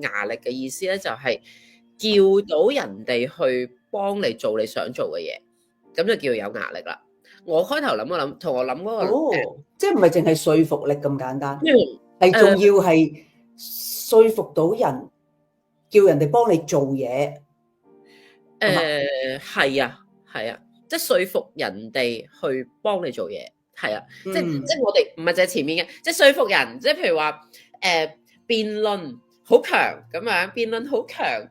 牙力嘅意思咧，就係叫到人哋去幫你做你想做嘅嘢，咁就叫有壓力啦。我開頭諗一諗，同我諗嗰個即係唔係淨係說服力咁簡單，係誒仲要係說服到人，叫人哋幫你做嘢。係啊，即係說服人哋去幫你做嘢，係啊，即係我哋唔係淨係前面嘅，即係說服人，即係譬如話辯論好強咁樣，辯論好強，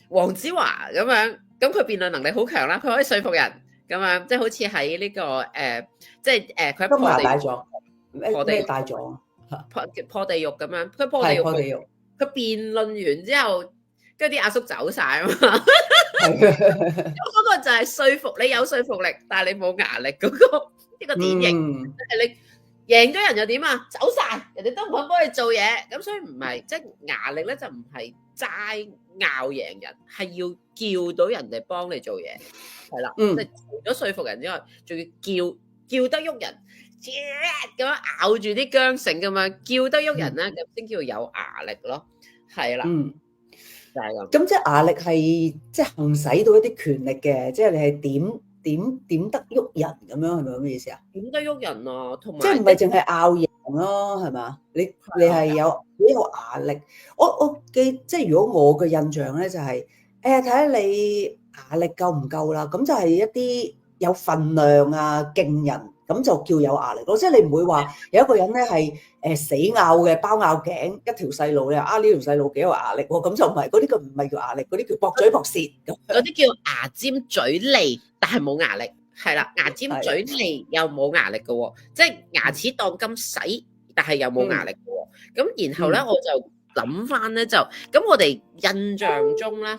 黃子華咁樣，咁佢辯論能力好強啦，佢可以說服人咁樣，即係好似喺呢個即係佢金牙大狀，咩大狀？破地獄咁樣，佢破地獄，佢辯論完之後，跟住啲阿叔走晒啊嘛。嗰個就係說服你有說服力，但係你冇牙力嗰個呢個典型。你贏咗人又點啊？走晒，人哋都唔肯幫你做嘢，咁所以唔係即係牙力咧，就唔係齋拗贏人，係要叫到人哋幫你做嘢，係啦。即係除咗說服人之外，仲要叫得喐人，咁樣咬住啲韁繩咁樣叫得喐人咧，咁先叫有牙力咯，係啦。就係咁。咁即係牙力係即係行使到一啲權力嘅，即係你係點得喐人咁樣，係咪咁嘅意思啊？點得喐人啊？同埋即係唔係淨係拗贏咯，係嘛？你係有牙力。我記即係如果我嘅印象咧就係睇下你牙力夠唔夠啦。咁就係一啲有份量啊勁人，咁就叫有牙力咯。即係你唔會話有一個人咧係死拗嘅，包拗頸一條細路，你話呢條細路幾有牙力喎？咁就唔係，嗰啲唔係叫牙力，嗰啲叫駁嘴駁舌。嗰啲叫牙尖嘴利，但係冇牙力。係啦，牙尖嘴利又冇牙力嘅喎，即係牙齒當金使，但係又冇牙力嘅喎。咁然後咧，我就諗翻咧，就咁我哋印象中咧，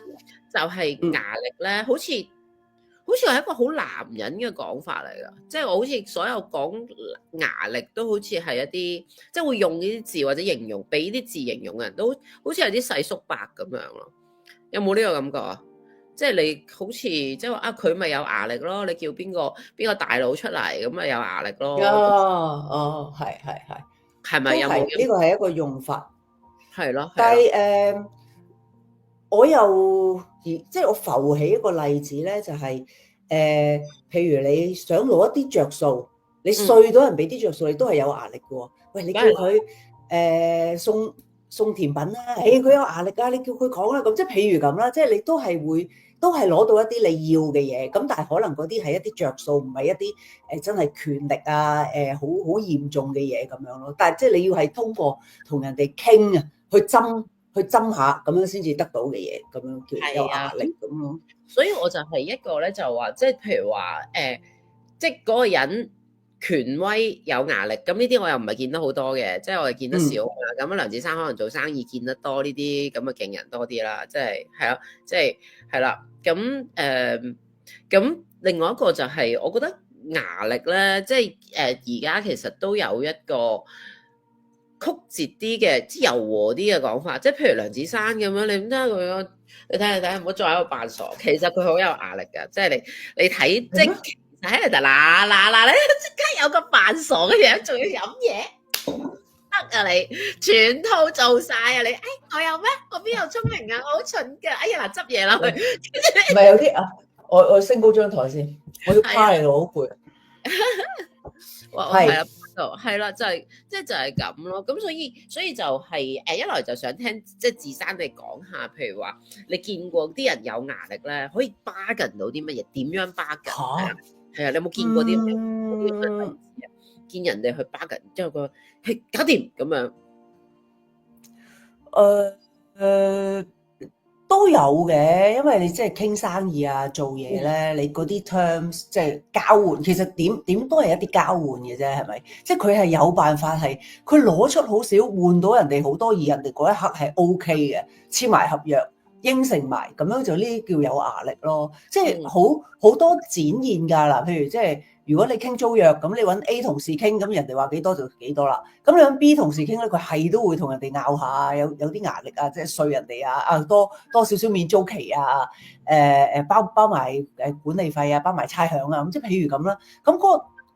就係牙力咧，好似係一個好男人嘅講法嚟㗎。即係我好似所有講牙力都好似係一啲，即係會用呢啲字或者形容，俾啲字形容嘅人都好似係啲細叔伯咁樣咯。有冇呢個感覺啊？即係你好似即係話啊，佢咪有牙力咯？你叫邊個大佬出嚟咁咪有牙力咯？係咪有冇？呢個係一個用法，係咯。但係我又即係我浮起一個例子咧，就係譬如你想攞一啲着數，你碎到人俾啲着數，你都係有牙力嘅喎。喂，你叫佢送甜品啦，佢有牙力啊，你叫佢講啦。咁即係譬如咁啦，即係你都係攞到一啲你要嘅嘢，咁但係可能嗰啲係一啲着數，唔係一啲真係權力啊，好嚴重嘅嘢咁樣咯。但係即係你要係通過同人哋傾啊，去斟下咁樣先至得到嘅嘢，咁樣叫有壓力咁咯。所以我就係一個咧，就話即係譬如話即係嗰個人權威有壓力，咁呢啲我又唔係見得好多嘅，即係我哋見得少啊。咁梁子珊可能做生意見得多呢啲咁嘅勁人多啲啦，即係係咯，即係係啦。咁另外一個就係我覺得牙力咧，即係而家其實都有一個曲折啲嘅，即係柔和啲嘅講法，即係譬如梁子珊咁樣，你唔睇佢，你睇，唔好再喺度扮傻，其實佢好有壓力㗎，即係你睇即係喺度嗱，你即刻有個扮傻嘅樣，仲要飲嘢。得啊你，全套做晒啊你，我有咩？我邊有聰明啊？我好蠢噶，哎呀嗱執嘢啦佢，唔係有啲啊，我升高張台先，我要趴你咯，好攰。係啦，就係即係就係咁咯。咁所以就係一來就想聽即係子珊你講下，譬如話你見過啲人有壓力咧，可以 bargain 到啲乜嘢？點樣 bargain？係啊，你有冇見過啲見人哋去 bargain 之後佢係搞掂咁樣？都有嘅，因為你即係傾生意啊，做嘢咧，你嗰啲 terms 即係交換，其實點都係一啲交換嘅啫，係咪？即係佢係有辦法係佢攞出好少換到人哋好多，而人哋嗰一刻係 OK 嘅，簽埋合約應承埋，咁樣就呢啲叫有壓力咯。即係好多展現㗎嗱，譬如即係如果你傾租約，咁你揾 A 同事傾，咁人哋話幾多就幾多啦。咁你揾 B 同事傾咧，佢係都會同人哋拗下，有啲壓力啊，即係稅人哋啊，多少少免租期啊，包埋管理費啊，包埋差餉啊，咁即係譬如咁啦。咁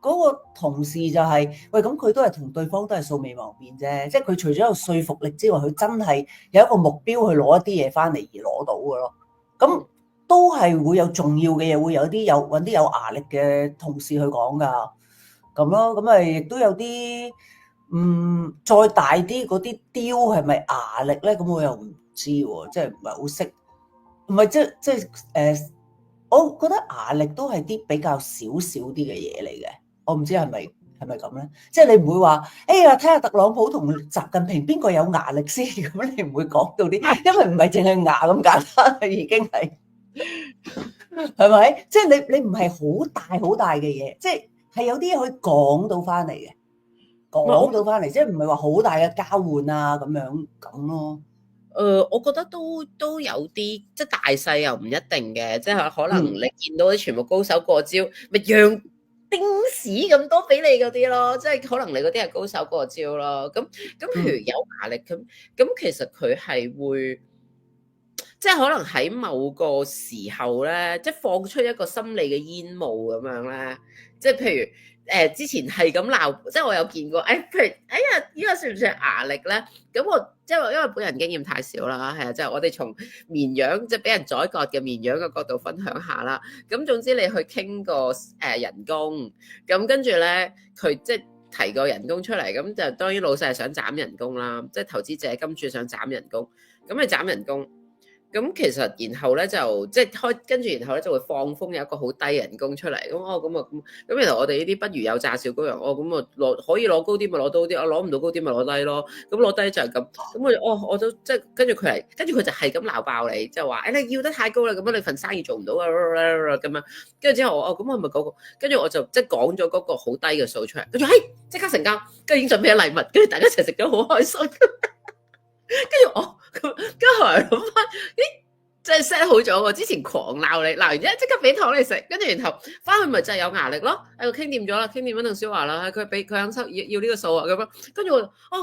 嗰個同事就係、喂，咁佢都係同對方都係素未謀面啫，即係佢除咗有說服力之外，佢真係有一個目標去攞一啲嘢翻嚟而攞到嘅咯。咁都係會有重要嘅嘢，會有啲揾啲有牙力嘅同事去講㗎，咁咯。咁咪亦都有啲再大啲嗰啲雕係咪牙力咧？咁我又唔知喎，即係唔係好識，唔係即係我覺得牙力都係啲比較少啲嘅嘢嚟嘅。我唔知係咪咁咧？即係你唔會話，哎呀，睇下特朗普同習近平邊個有牙力先，咁你唔會講到啲，因為唔係淨係牙咁簡單，已經係咪？即係你唔係好大嘅嘢，即係有啲嘢可以講到翻嚟嘅，講到翻嚟，即係唔係話好大嘅交換啊咁咯。我覺得都有啲，即係大細又唔一定嘅，即係可能你見到啲全部高手過招，咪讓丁屎咁多俾你嗰啲咯，即係可能你嗰啲係高手過招咯。咁譬如有壓力咁其實佢係會，即係可能喺某個時候咧，即係放出一個心理嘅煙霧咁樣咧，即係譬如。之前係咁鬧，即係我有見過，譬如，哎呀，呢個算唔算牙力咧？咁我即係因為本人經驗太少啦，係啊，即係我哋從綿羊即係俾人宰割嘅綿羊嘅角度分享下啦。咁總之你去傾個人工，咁跟住咧佢即係提個人工出嚟，咁就當然老細係想斬人工啦，即係投資者金主想斬人工，咁你斬人工。咁其實然後咧就即係跟住然後咧就會放風有一個好低人工出嚟，咁然後我哋呢啲不如有炸小羔羊，咁我可以攞高啲咪攞高啲，我攞唔到高啲咪攞低咯，咁攞低就係咁，咁我都即係跟住佢就係咁鬧爆你，就話你要得太高啦，咁樣你份生意做唔到啊咁樣，跟住之後咁係咪嗰個？跟住我就即係講咗嗰個好低嘅數出嚟，跟住即刻成交，跟住已經準備咗禮物，跟住大家一齊食咗好開心，跟住我。跟住後來諗翻，即係 set 好咗喎。之前狂鬧你，鬧完之後即刻俾糖你食，跟住然後翻去咪就係有壓力咯。傾掂咗啦，傾掂咗同小華啦，佢肯收要呢個數啊咁樣。跟住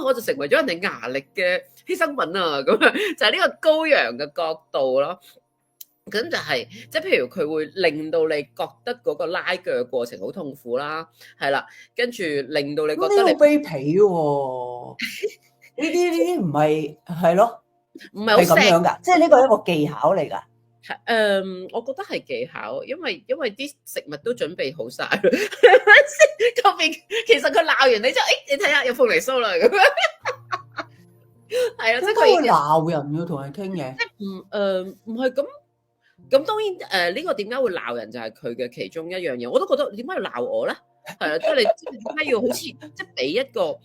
我就成為咗人哋壓力嘅犧牲品啊咁樣，就係呢個羔羊嘅角度咯。咁就係即係譬如佢會令到你覺得嗰個拉鋸嘅過程好痛苦啦，係啦，跟住令到你覺得你卑鄙喎。呢啲唔係咯。唔係好咁樣㗎，即係呢個係一個技巧嚟㗎。我覺得係技巧，因為啲食物都準備好晒。其實佢鬧完你之後，你睇下有鳳梨酥啦咁樣。係啊，即係佢會鬧人要同人傾嘅。即係唔係咁。咁當然呢個點解會鬧人就係佢嘅其中一樣嘢。我都覺得點解要鬧我咧？係啊，即係你點解要好似即係俾一個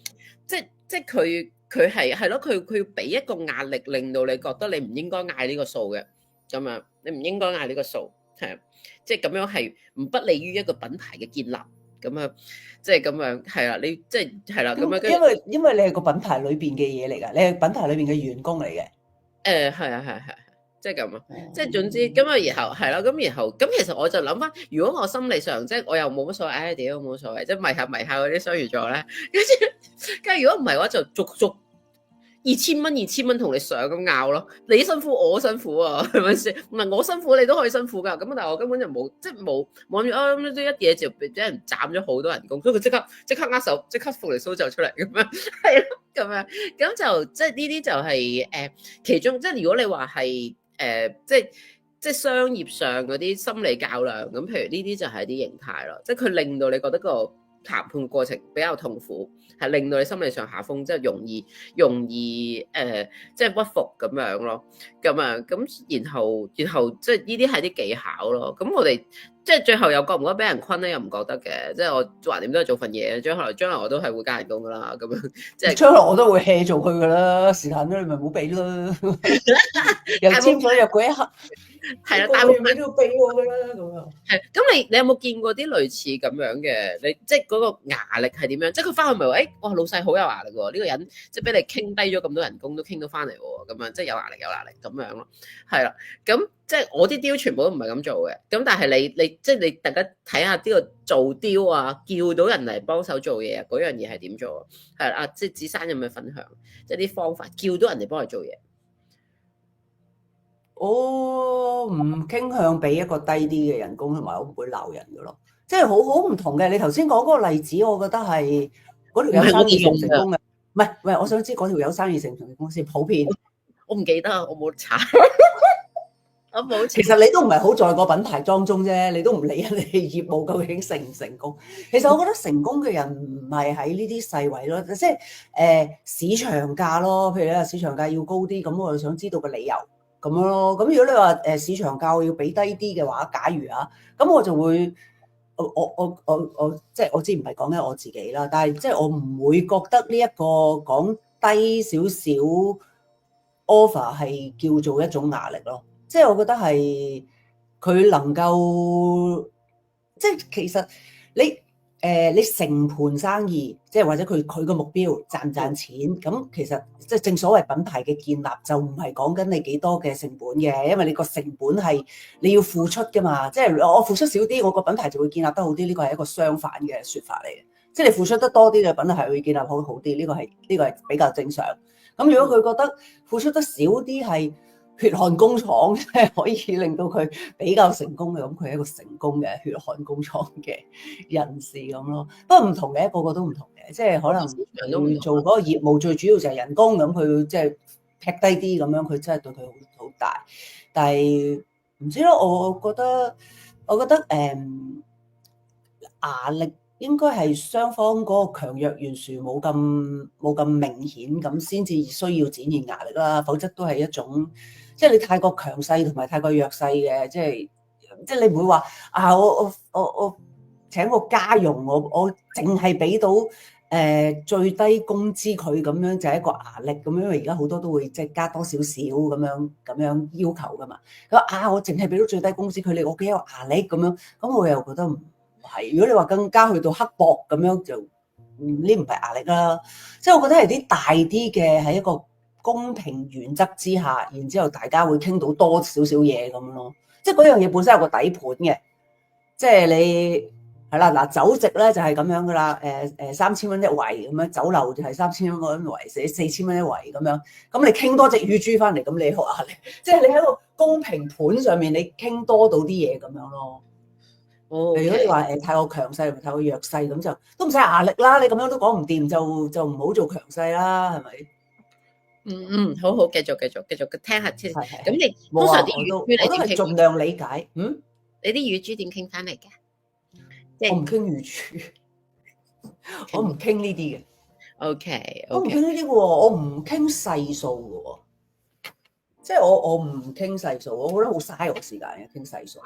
即係佢係咯，佢要俾一個壓力，令到你覺得你唔應該嗌呢個數嘅咁樣，你唔應該嗌呢個數，係即係咁樣係唔不利於一個品牌嘅建立咁樣，即係咁樣係啦，你即係啦咁樣。因為你係個品牌裏邊嘅嘢嚟㗎，你係品牌裏邊嘅員工嚟嘅。係啊，即係咁啊，即係總之咁啊，然後係啦，咁其實我就諗翻，如果我心理上即係我又冇乜所謂，屌冇乜所謂，即係迷下嗰啲雙魚座咧，跟住如果唔係嘅話就逐2000蚊同你上咁拗咯，你辛苦我辛苦啊，係咪先？唔係我辛苦你都可以辛苦㗎，咁但係我根本就冇即係冇諗住咁一嘢就俾人斬咗好多人工，所以佢即刻握手，即刻鳳梨酥就出嚟咁樣，係咯咁樣，咁就即係呢啲就係其中即係如果你話係即係商業上嗰啲心理較量咁，譬如呢啲就係啲形態咯，即係佢令到你覺得個談判過程比較痛苦，係令到你心理上下風，即係容易即係屈服咁樣咯，咁樣咁然後即係呢啲係啲技巧咯。咁我哋即係最後又覺唔覺得俾人困咧？又唔覺得嘅，即係我橫掂都係做份嘢，將來我都係會加人工噶啦，咁樣即係將來我都會 hea 做佢噶啦，時間咗你咪唔好俾啦，又簽咗約嗰一刻。係啦，大部分都要俾我噶啦咁樣。係，咁你有冇見過啲類似咁樣嘅？你即係嗰個壓力係點樣？即係佢翻去咪話，哇老細好有壓力喎！呢個人即係俾你傾低咗咁多人工都傾到翻嚟喎，咁樣即係有壓力咁樣咯。係啦，咁即係我啲 deal 全部都唔係咁做嘅。咁但係你即係你大家睇下呢個做 deal啊，叫到人嚟幫手做嘢啊，嗰樣嘢係點做啊？係啊，即係子珊有咩分享？即係啲方法叫到人哋幫佢做嘢。我唔傾向俾一個低啲嘅人工，同埋我唔會鬧人噶咯。即係好唔同嘅。你頭先講嗰個例子，我覺得係嗰條友生意成唔成功嘅？唔係，我想知嗰條友生意成唔成功先？普遍我唔記得，我冇查。我冇。其實你都唔係好在個品牌當中啫，你都唔理人哋業務究竟成唔成功。其實我覺得成功嘅人唔係喺呢啲細位咯，即係市場價咯。譬如你話市場價要高啲，咁我就想知道個理由咁樣咯。咁如果你話市場價我要俾低啲嘅話，假如啊，咁我就會我即係我之前唔係講緊我自己啦，但係即係我唔會覺得呢一個講低少少 offer 係叫做一種壓力咯。即係我覺得係佢能夠，即係其實你成盤生意，即係或者佢個目標賺唔賺錢，咁其實即係正所謂品牌嘅建立就唔係講緊你幾多嘅成本嘅，因為你個成本係你要付出㗎嘛。即係我付出少啲，我個品牌就會建立得好啲。呢個係一個相反嘅説法嚟嘅，即係你付出得多啲嘅品牌會建立好啲。呢個係比較正常。咁如果佢覺得付出得少啲係血汗工廠，即係可以令到佢比較成功嘅，咁佢係一個成功嘅血汗工廠嘅人士咁咯。不過唔同嘅，個個都唔同嘅，即係可能佢做嗰個業務最主要就係人工，咁佢即係劈低啲咁樣，佢真係對佢好大。但係唔知咯，我覺得壓力應該係雙方嗰個強弱懸殊冇咁明顯，咁先至需要展現壓力啦。否則都係一種，即係你太過強勢同埋太過弱勢嘅，即係你唔會話啊，我請個家傭，我淨係俾到最低工資佢，咁樣就係一個壓力咁樣。因為而家好多都會即係加多少少咁樣要求噶嘛。佢話啊，我淨係俾到最低工資佢，我幾有壓力咁樣，咁我又覺得唔係。如果你話更加去到刻薄咁樣，就呢唔係壓力啦。即係我覺得係啲大啲嘅，喺一個公平原則之下，然之後大家會傾到多少少嘢咁咯。即係嗰樣嘢本身有個底盤嘅，即係你係啦嗱，酒席咧就係咁樣噶啦。3000蚊一圍咁樣，酒樓就係3000蚊一圍，寫4000蚊一圍咁樣。咁你傾多隻乳豬翻嚟，咁你學壓力，即係你喺個公平盤上面，你傾多到啲嘢咁樣咯。如果你話太過強勢同太過弱勢，咁就都唔使壓力啦。你咁樣都講唔掂，就唔好做強勢啦，係咪？好，繼續聽下先。咁你通常啲乳豬我都係盡量理解。你啲乳豬點傾翻嚟嘅？我唔傾乳豬，我唔傾呢啲嘅。OK，我唔傾呢啲嘅喎，我唔傾細數嘅喎。即係我唔傾細數，我覺得好嘥我時間嘅傾細數。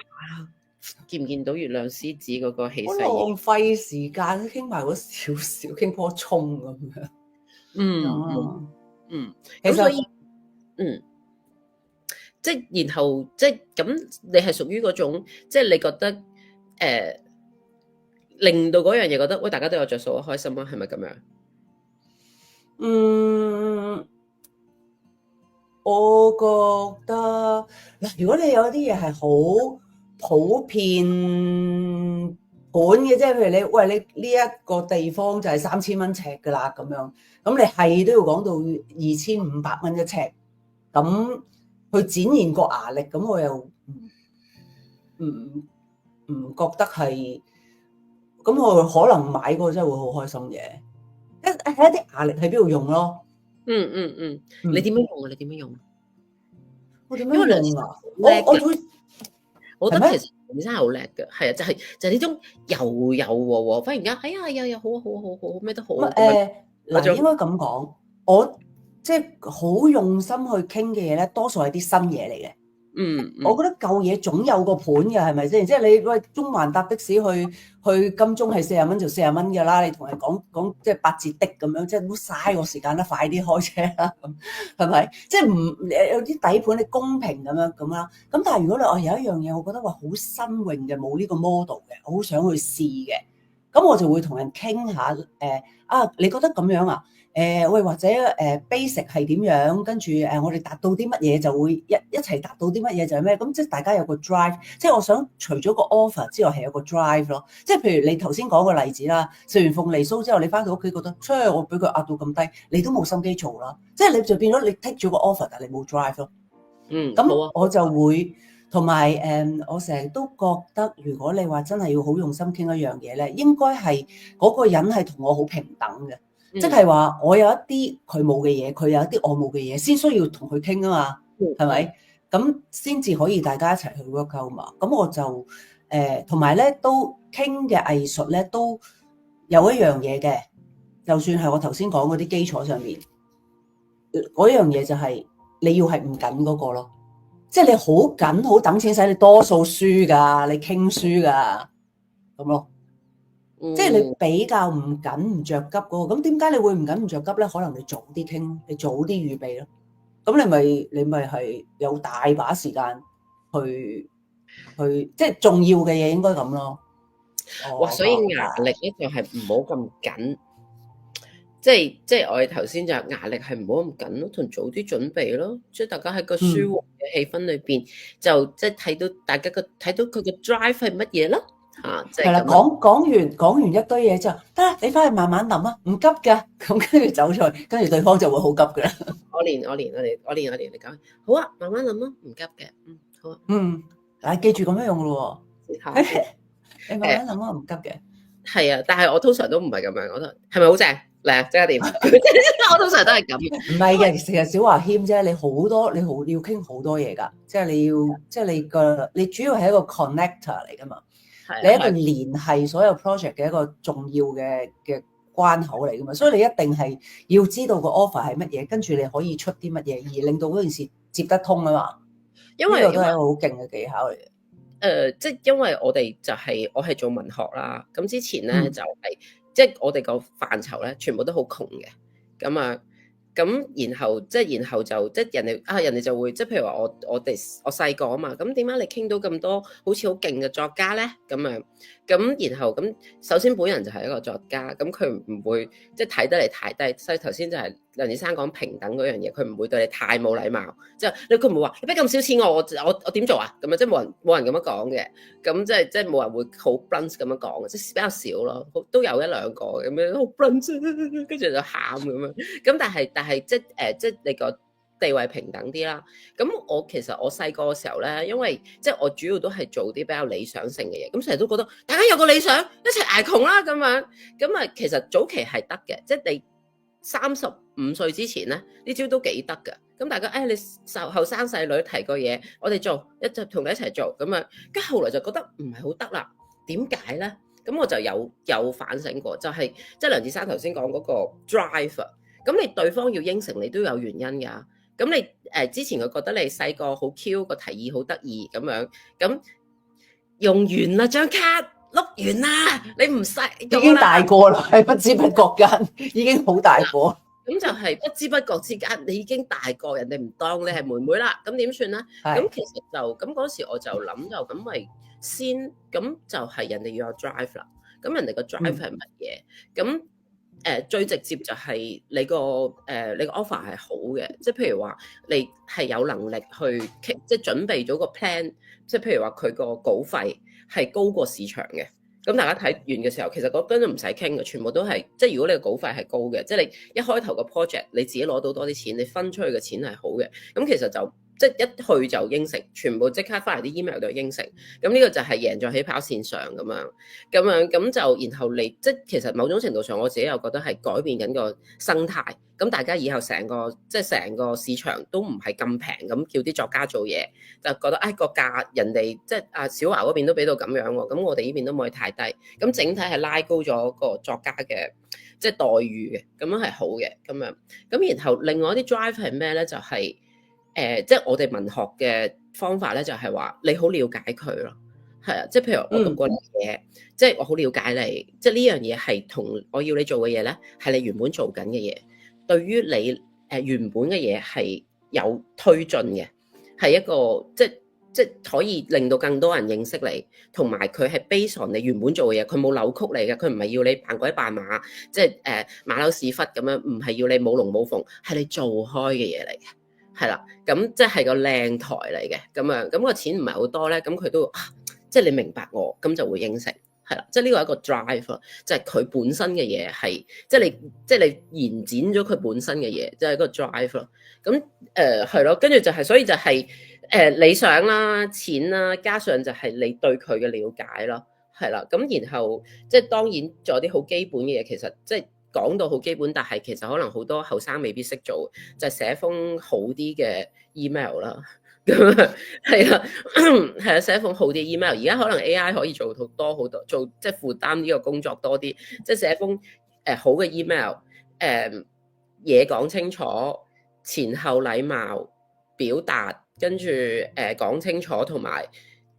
見唔見到月亮獅子嗰個氣勢？我浪費時間傾埋嗰少少，傾棵葱咁樣。其實所以即係然後即係咁，你係屬於嗰種即係你覺得令到嗰樣嘢覺得喂，大家都有着數啊，開心啊，係咪咁樣？我覺得嗱，如果你有啲嘢係好普遍本嘅，即係譬如你呢一個地方就係3000蚊尺噶啦咁樣，咁你係都要講到2500蚊一尺，咁去展現個壓力，咁我又唔覺得係，咁我可能買嗰個真係會好開心嘅，係一啲壓力喺邊度用咯。你點樣用啊？你點樣用？我點樣用啊？我覺得其實你真係好叻嘅，係啊，就係呢種柔和，忽然間，哎呀，又好咩都好。嗱，應該咁講，我即係好用心去傾嘅嘢咧，多數係啲新嘢嚟嘅。我覺得舊嘢總有個盤嘅，係咪先？即係你中環搭的士去金鐘係40蚊就40蚊嘅啦。你同人講即係8折的咁樣，即係唔好嘥個時間啦，快啲開車啦，咁係咪？即係唔有啲底盤你公平咁樣啦。咁但係如果你有一樣嘢，我覺得話好新穎嘅，冇呢個 model 嘅，我好想去試嘅，咁我就會同人傾下你覺得咁樣啊？或者basic 係點樣？跟住我哋達到啲乜嘢就會一齊達到啲乜嘢就係咩？咁即係大家有個 drive，即係我想除咗個 offer 之外係有個 drive 咯。即係譬如你頭先講個例子啦，食完鳳梨酥之後，你翻到屋企覺得，我俾佢壓到咁低，你都冇心機做啦。即係你就變咗你 take 咗個 offer，但係你冇 drive 咯。咁我就會同埋我成日都覺得，如果你話真係要好用心傾一樣嘢咧，應該係嗰個人係同我好平等嘅，即係話我有一啲佢冇嘅嘢，佢有一啲我冇嘅嘢，先需要同佢傾啊嘛，係咪？咁先至可以大家一齊去 work out 嘛。咁我就同埋咧都傾嘅藝術咧都有一樣嘢嘅，就算係我頭先講嗰啲基礎上面，嗰樣嘢就係你要係唔緊嗰個咯。即係你好緊好等錢使，你多數輸㗎，你傾輸㗎咁咯。即係你比較唔緊唔着急嗰個，咁點解你會唔緊唔着急咧？可能你早啲傾，你早啲預備咯。咁你咪係有大把時間去，即係重要嘅嘢應該咁咯。哇！所以壓力咧就係唔好咁緊。即係我哋頭先就壓力係唔好咁緊咯，同早啲準備咯，即係大家喺個舒緩嘅氣氛裏邊，就即係睇到大家睇到佢個 drive 係乜嘢咯嚇，即係係啦，講完一堆嘢之後，得啦，你翻去慢慢諗啊，唔急㗎，咁跟住走咗去，跟住對方就會好急㗎啦。我練你講，好啊，慢慢諗咯，唔急嘅，好啊，但係記住咁樣用咯喎，你慢慢諗啊，唔急嘅。係啊，但係我通常都唔係咁樣，我覺得係咪好正？嚟即刻點？我通常都係咁。唔係嘅，其實小華謙啫，你要傾好多嘢㗎，即係你主要係一個 connector 嚟㗎嘛，你一個聯繫所有 project 嘅一個重要嘅關口嚟㗎嘛，所以你一定係要知道個 offer 係乜嘢，跟住你可以出啲乜嘢，而令到嗰件事接得通啊嘛。因為呢個都係一個好勁嘅技巧嚟嘅。即係因為我哋就係我係做文學啦，咁之前咧就係即係我哋個範疇咧，全部都好窮嘅，咁啊，咁然後就即係人哋就會即係譬如話我細個啊嘛，咁點解你傾到咁多好似好勁嘅作家咧？咁樣咁然後咁首先本人就係一個作家，咁佢唔會即係睇得你太低，所以頭先就係梁子珊講平等嗰樣嘢，佢唔會對你太冇禮貌，即係佢唔會話你俾咁少錢我點做啊？咁樣即係冇人咁樣講嘅，咁即係冇人會好 blunt 咁樣講嘅，即係比較少咯，都有一兩個咁樣好 blunt，跟住就喊咁樣，咁但係即係你個地位平等啲啦。咁其實我細個嘅時候咧，因為即係我主要都係做啲比較理想性嘅嘢，咁成日都覺得大家有個理想一齊捱窮啦咁樣，咁啊其實早期係得嘅，即係你35歲之前咧，呢招都幾得㗎。咁大家你後生細女提個嘢，我哋做同你一齊做咁樣，跟住後來就覺得唔係好得啦。點解咧？咁我就有反省過，就係即係梁子珊頭先講嗰個 drive。咁你對方要應承你都有原因㗎。咁你之前佢覺得你細個好 Q，個提議好得意咁樣，咁用完啦張卡碌完啦，你唔使已經大個啦，係不知不覺間已經好大個。咁就係不知不覺之間，你已經大個，人哋唔當你係妹妹啦，咁點算咧？咁其實就咁嗰時我就諗就咁咪先，咁就係人哋要有 drive 啦。咁人哋個 drive 係乜嘢？咁最直接就係你個 offer 係好嘅，即係譬如話你係有能力去即係準備咗個 plan，即係譬如話佢個稿費係高過市場嘅。咁大家睇完嘅時候，其實嗰根都唔使傾嘅，全部都係即係如果你個稿費係高嘅，即係你一開頭個 project 你自己攞到多啲錢，你分出去嘅錢係好嘅，咁其實就即係一去就應承，全部即刻翻嚟啲 email 都應承，咁呢個就係贏在起跑線上咁樣，咁就然後你即係其實某種程度上我自己又覺得係改變緊個生態，咁大家以後成個市場都唔係咁平咁叫啲作家做嘢，就覺得個價人哋即係小華嗰邊都俾到咁樣喎，咁我哋呢邊都唔可以太低，咁整體係拉高咗個作家嘅即係待遇嘅，咁樣係好嘅咁樣，咁然後另外一啲 drive 係咩咧？就係即係我哋文學嘅方法咧，就係話你好了解佢咯，係啊，即係譬如我讀過你嘢，即係我好了解你，即係呢樣嘢係同我要你做嘅嘢咧，係你原本做緊嘅嘢，對於你原本嘅嘢係有推進嘅，係一個即係可以令到更多人認識你，同埋佢係 base on 你原本做嘅嘢，佢冇扭曲你嘅，佢唔係要你扮鬼扮馬，即係馬騮屎忽咁樣，唔係要你冇龍冇鳳，係你做開嘅嘢嚟嘅。係啦，咁即係個靚台嚟嘅，咁樣咁個錢唔係好多咧，咁佢都即係你明白我，咁就會應承，係啦，即係呢個係一個 drive 咯，即係佢本身嘅嘢係，即係你延展咗佢本身嘅嘢，即係一個 drive 咯。咁係咯，跟住就係，所以就係理想啦、錢啦，加上就係你對佢嘅了解咯，係啦。咁然後即係當然仲有啲好基本嘅嘢，其實即係講到好基本，但係其實可能好多後生未必識做，就係寫封好啲嘅 email 啦。咁啊，係啦，係啊，寫一封好啲 email。而家可能 AI 可以做到多好多，做即係負擔呢個工作多啲，即係寫一封好嘅 email，嘢講清楚，前後禮貌表達，跟住講清楚，同埋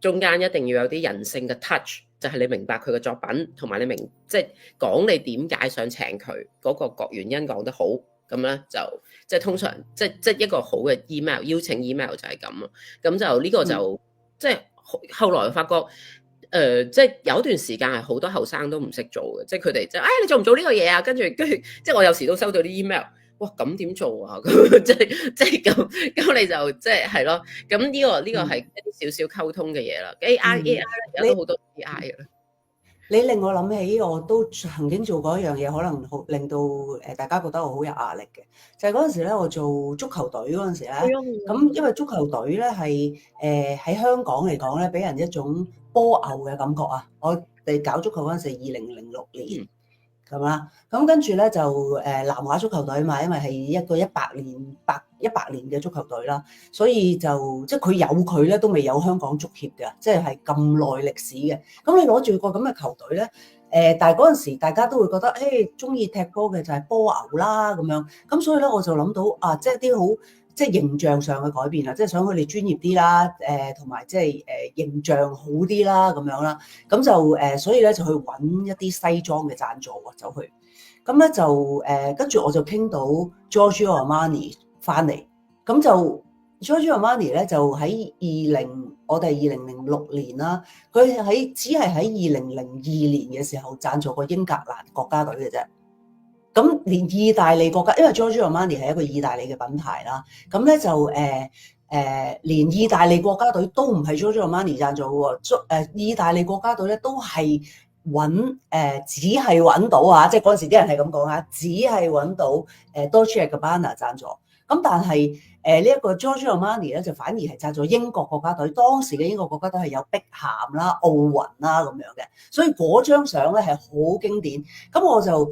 中間一定要有啲人性嘅 touch，就係你明白佢嘅作品，同埋你即係講你點解想請佢嗰個原因講得好。咁咧就即係通常即一個好嘅 email 邀請 email 就係咁咯。咁就呢個就即係後來發覺即係有一段時間係好多後生都唔識做嘅，即係佢哋即係你做唔做呢個嘢啊？跟住即係我有時都收到啲 email，哇咁點做啊？咁即係咁你就即係咯。咁呢個係一啲少少溝通嘅嘢啦。AI 而家都好多 AI 嘅。你令我諗起，我都曾經做過一樣嘢，可能令到大家覺得我好有壓力嘅，就係嗰陣時咧，我做足球隊嗰陣時咧，咁因為足球隊咧係喺香港嚟講咧，俾人一種波牛嘅感覺啊！我哋搞足球嗰陣時係2006年。咁啦，咁跟住咧就南華足球隊嘛，因為係一個100年嘅足球隊啦，所以就即係佢有佢咧都未有香港足協嘅，即係咁耐歷史嘅。咁你攞住個咁嘅球隊咧，但係嗰陣時大家都會覺得，中意踢波嘅就係波牛啦咁樣。咁所以咧我就諗到啊，即係啲好即係形象上嘅改變啦，即係想佢哋專業啲啦，同埋即係形象好啲啦咁樣啦。咁就所以咧就去揾一啲西裝嘅贊助喎，就去。咁咧就跟住我就傾到 Giorgio Armani 翻嚟，咁就 Giorgio Armani 咧就喺我哋2006年啦，佢只係喺2002年嘅時候贊助過英格蘭國家隊嘅啫。咁連意大利國家，因為 Giorgio Armani 係一個意大利嘅品牌啦，咁咧就連意大利國家隊都唔係 Giorgio Armani 贊助嘅喎，意大利國家隊咧都係只係揾到啊，即係嗰陣時啲人係咁講啊，只係揾到Dolce & Gabbana 贊助。咁但係呢一個 Giorgio Armani 咧就反而係贊助英國國家隊，當時嘅英國國家隊係有碧咸啦、奧雲啦咁樣嘅，所以嗰張相咧係好經典。咁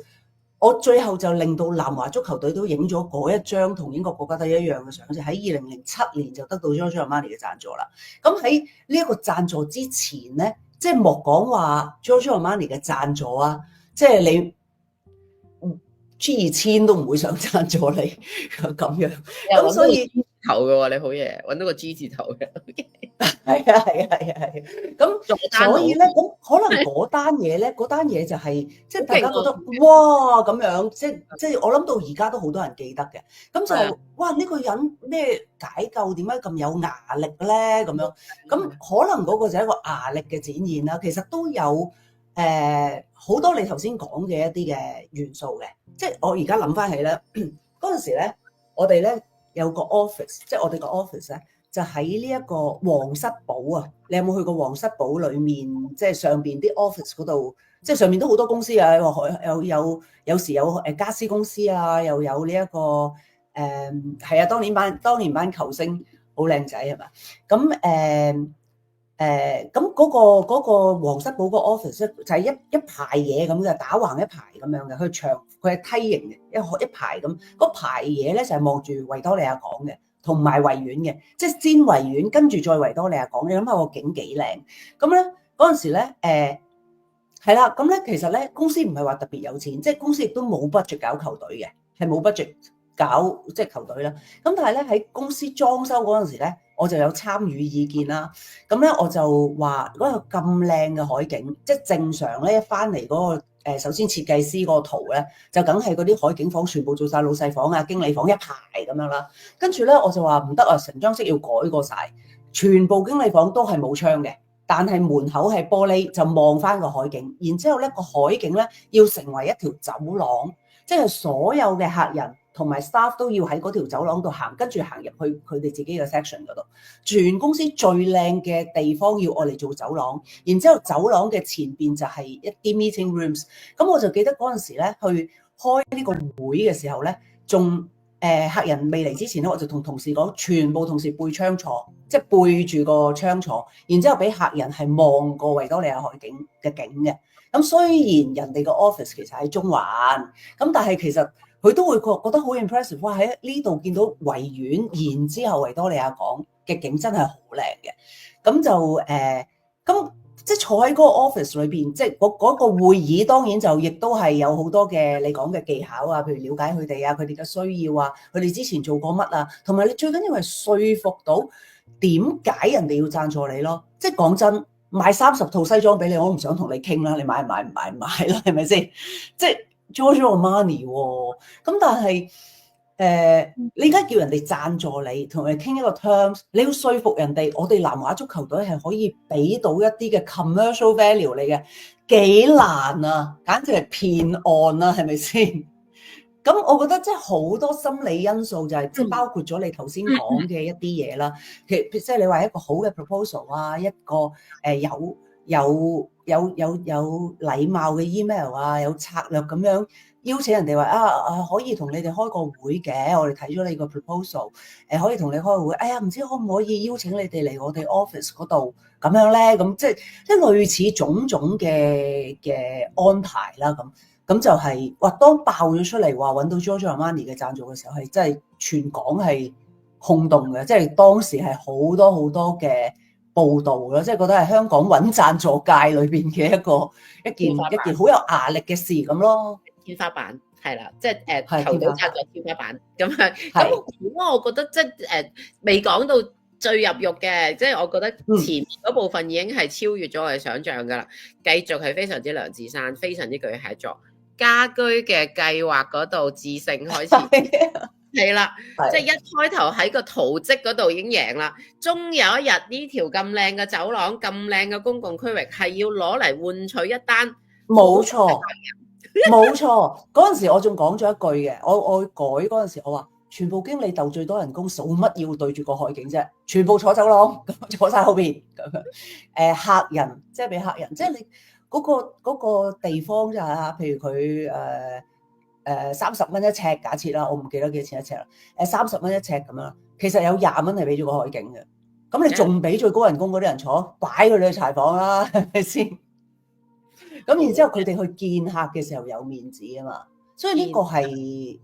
我最後就令到南華足球隊都影咗嗰一張同英國國家隊一樣嘅相，就喺2007年就得到 Giorgio Armani 嘅贊助啦。咁喺呢一個贊助之前咧，即係莫講話 Giorgio Armani 嘅贊助啊，即係你 G2000都唔會想贊助你咁樣。咁所以頭嘅喎，你好嘢，揾到個 G 字頭嘅。係啊。咁所以咧，咁可能嗰單嘢就係即係大家覺得哇咁樣，即係我諗到而家都好多人記得嘅。咁就哇呢個人咩解救點解咁有牙力咧？咁樣咁可能嗰個就係一個牙力嘅展現啦。其實都有好多你頭先講嘅一啲嘅元素嘅。即係我而家諗翻起咧，嗰陣時咧，我哋咧有個 office， 即係我哋個 office 咧。就喺呢一個皇室堡啊！你有冇去過皇室堡裏面？即係上邊啲 office 嗰度，即係上面都好多公司啊！有時有家私公司啊，又有呢一個係啊！當年班球星好靚仔係嘛？咁咁嗰個皇室堡個 office 咧就係一排嘢咁嘅，打橫一排咁樣嘅，佢係梯形嘅一排咁。嗰排嘢咧就係望住維多利亞港嘅。同埋維園嘅，即係先維園，跟住再維多利亞港。你諗下個景幾靚？咁咧嗰陣時咧，係啦。咁咧其實咧公司唔係話特別有錢，即係公司亦都冇 budget 搞球隊嘅，係冇 budget 搞即係球隊啦。咁但係咧喺公司裝修嗰陣時咧，我就有參與意見啦。咁咧我就話嗰個咁靚嘅海景，即係正常咧一翻嚟嗰個。首先設計師個圖咧，就梗係嗰啲海景房全部做晒老細房啊、經理房一排咁樣啦。跟住咧，我就話唔得啊，成張式要改過晒，全部經理房都係冇窗嘅，但係門口係玻璃，就望翻個海景。然之後咧，個海景咧要成為一條走廊，即係所有嘅客人同埋 staff 都要喺嗰條走廊度行，跟住行入去佢哋自己嘅 section 嗰度。全公司最靚嘅地方要我嚟做走廊，然之後走廊嘅前邊就係一啲 meeting rooms。咁我就記得嗰陣時咧，去開呢個會嘅時候咧，仲客人未嚟之前咧，我就同同事講，全部同事背窗坐，即係背住個窗坐，然之後俾客人係望過維多利亞海景嘅景嘅。咁雖然人哋個 office 其實喺中環，咁但係其實佢都會覺得好 impressive。哇！喺呢度見到維園，然之後維多利亞港嘅景真係好靚嘅。咁就咁即係坐喺嗰個 office 裏邊，即係嗰個會議，當然就亦都係有好多嘅你講嘅技巧啊，譬如了解佢哋啊，佢哋嘅需要啊，佢哋之前做過乜啊，同埋你最緊要係說服到點解人哋要贊助你咯。即係講真，買30套西裝俾你，我都唔想同你傾啦，你買唔買唔買唔買啦，係咪先？即係 Giorgio Armani 喎，咁但係你而家叫人哋贊助你，同佢傾一個 terms， 你要說服人哋，我哋南華足球隊係可以俾到一啲嘅 commercial value 嚟嘅，幾難啊，簡直係騙案啊，係咪先？咁我覺得即係好多心理因素就係即係包括咗你頭先講嘅一啲嘢啦。其實即係你話一個好嘅 proposal 啊，一個有禮貌嘅 email 啊，有策略咁樣邀請人哋話可以同你哋開個會嘅，我哋睇咗你個 proposal，可以同你開個會。哎呀，唔知可唔可以邀請你哋嚟我哋 office 嗰度咁樣咧？咁即係類似種種嘅安排啦咁。咁就係話，當爆咗出嚟話揾到 Giorgio Armani 嘅贊助嘅時候，係真係全港係轟動嘅，即係當時係好多嘅報導咯，即係覺得係香港揾贊助界裏邊嘅一件好有壓力嘅事咁咯。天花板係啦，即係球隊贊助天花板咁樣。咁我覺得即係未講到最入肉嘅，即係我覺得前面嗰部分已經係超越咗我哋想象㗎啦。繼續係非常之梁志山，非常之巨蟹座。家居嘅計劃嗰度，智勝開始係啦，即係一開頭喺個圖則嗰度已經贏啦。終有一日呢條咁靚嘅走廊、咁靚嘅公共區域係要攞嚟換取一單，冇錯，冇錯。嗰陣時我仲講咗一句嘅，我改嗰陣時我話，全部經理鬥最多人工，數乜要對住個海景啫？全部坐走廊，坐晒後邊咁樣。客人即係俾客人，即係你。嗰個地方就係譬如佢30蚊一尺，假設啦，我唔記得幾多錢一尺啦。30蚊一尺咁樣，其實有20蚊係俾咗個海景嘅。咁你仲俾最高人工嗰啲人坐，擺佢哋去柴房啦，係咪先？咁然之後佢哋去見客嘅時候有面子啊嘛，所以呢個係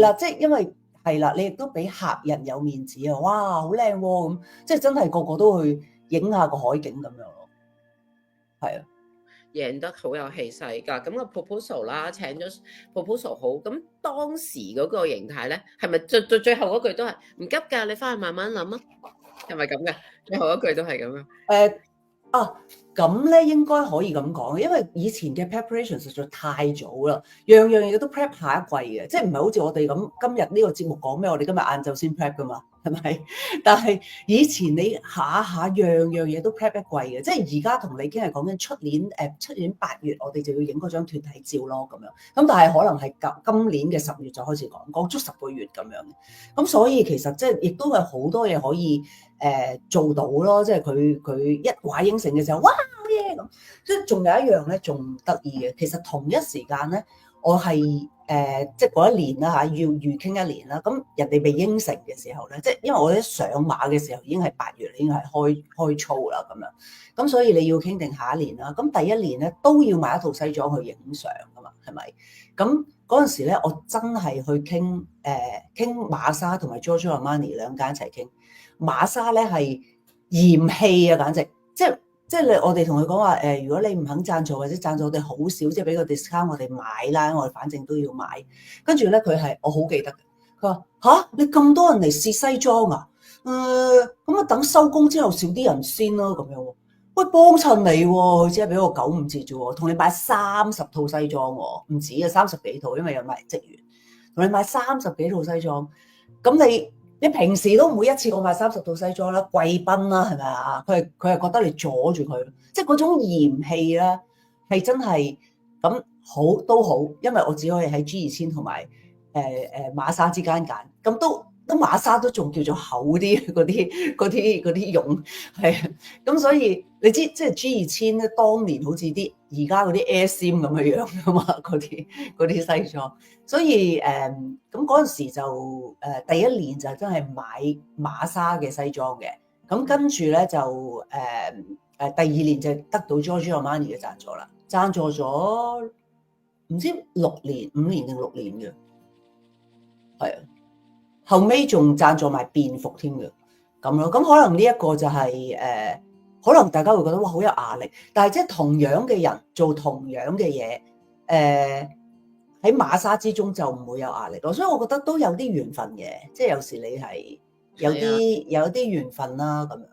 啦，即係因為係啦，你亦都俾客人有面子啊！哇，好靚喎咁，即係真係個個都去影下個海景咁樣咯，係啊。贏得好有氣勢㗎，咁個 proposal 啦，請咗 proposal 好，咁當時嗰個形態咧，係咪最後嗰句都係唔急㗎？你翻去慢慢諗啊，係咪咁嘅？最後嗰句都係咁樣。咁咧應該可以咁講，因為以前嘅 preparation 實在太早啦，樣嘢都 prep 下一季嘅，即係唔係好似我哋咁今日呢個節目講咩，我哋今日晏晝先 prep 㗎嘛。係咪？但係以前你下樣嘢都 prep 一季嘅，即係而家同你已經係講緊出年8月，我哋就要影嗰張團體照咯咁樣。咁但係可能係今年嘅10月就開始講足10個月咁樣。咁所以其實即係亦都係好多嘢可以做到咯。即係佢一話應承嘅時候，哇好嘢咁。即係仲有一樣咧，仲得意嘅。其實同一時間咧，我係即係嗰一年啦嚇，要預傾一年啦。咁人哋未應承嘅時候咧，即係因為我一上馬嘅時候已經係8月，已經係開操啦咁樣。咁所以你要傾定下一年啦。咁第一年咧都要買一套西裝去影相噶嘛，係咪？咁嗰陣時咧，我真係去傾馬莎同埋 Giorgio Armani 兩間一齊傾。馬莎咧係嫌棄啊，簡直即係我哋同佢講話如果你唔肯贊助或者贊助我哋好少，即係俾個 discount 我哋買啦，我哋反正都要買。跟住咧佢係我好記得嘅，佢話吓，你咁多人嚟試西裝啊？咁啊等收工之後少啲人先咯咁樣。喂，幫襯你喎，佢只係俾我95折啫喎，同你買30套西裝喎，唔止啊30幾套，因為有埋職員，同你買30幾套西裝，咁你平時都唔會一次過買30套西裝啦，貴賓啦，係咪啊？佢係覺得你阻住佢，即係嗰種嫌棄啦，係真係咁好都好，因為我只可以喺 G2000同埋馬莎之間揀，咁都馬莎都仲叫做厚啲嗰啲絨，係咁所以你知即係 G2000咧，當年好似啲而家嗰啲 Airsim 咁嘅樣噶嘛，嗰啲西裝，所以咁嗰陣時就第一年就真係買馬莎嘅西裝嘅，咁跟住咧就第二年就得到 Giorgio Armani 嘅贊助啦，贊助咗唔知5年定6年嘅。係啊，後尾仲贊助埋便服添嘅，咁咯。咁可能呢一個就係可能大家會覺得哇好有壓力，但係即係同樣嘅人做同樣嘅嘢，喺馬莎之中就唔會有壓力咯。所以我覺得都有啲緣分嘅，即係有時你係有啲緣分啦咁樣。